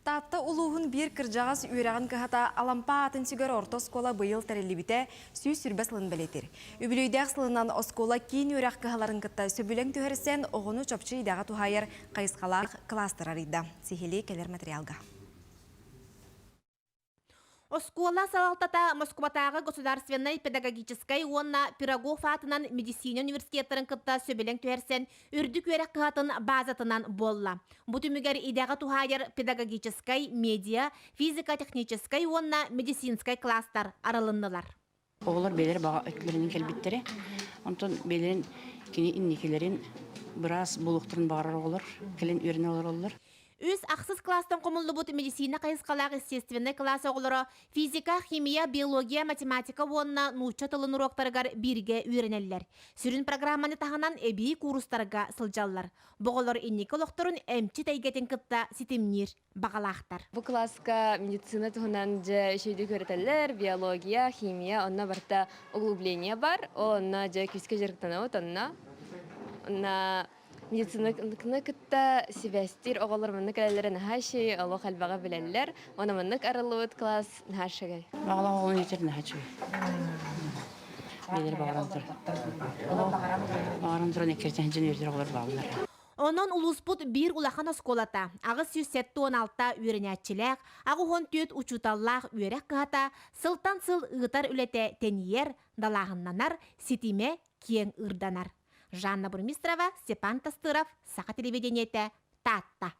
Татта улуғын бір кіржағас үйраған кіхата алампа атын сүгер орта скола бұйыл тәрелібіте сүй сүрбә сылын білетір. Үбілейдәк сылынан оскола кейін үйрақ кіхаларын кітта сөбілен төхерсен оғыны чопчы идаға тухайыр қайысқалақ кластырарыйда. Сихили келер материалға. Оскола салалтата Москватағы государственной педагогической онна Пирогов атынан медицина университеттерін кытта сөбелен түйерсен үрдік өрек қығатын базатынан болла. Бұтымігер идағы тухайыр педагогической, медиа, физико-технической онна медицинской класстар аралындылар. Оғылар белер баға өткілерінің келбеттері. Онтон белерін кені иннекелерін біраз бұлықтырын бағарар олар, келін өрін олар. Үз ақсыз класстан қомылды бұт медицина қайысқалағы естественный класс оғылары физика, химия, биология, математика онына нұча тылын ұроқтарығар бірге үйренелілер. Сүрін программаны тағынан әбей курустарға сылжалылар. Бұғылар иннекі олықтырын әмчі тәйгетін кітта сетімнер бағалақтар. Бұл класска медицина тұғынан жа үшейді көретелер, биология, химия, онына барта углубление бар, онына жа күске жеріктана онына медицина кытта сибәстир оғалармынны кәлелерін хаши, олы қалбаға білелер, оны мұннык арылуыт класс хашыға. Бағала оғылын етерін хаши. Белер бағарам тұр. Бағарам тұрын екерден жын өрдер оғылар бағылар. Онон улуспут бір улахан осколата, ағы 116 үйренәтчілік, ағы 14 учуталлақ үйрек қығата, сылтан сыл ұғытар үлеті теньер, далағыннанар, сетиме кең ұрданар. Жанна Бурмистрова, Степан Тастыров, Сақа телевидениеті, Татта.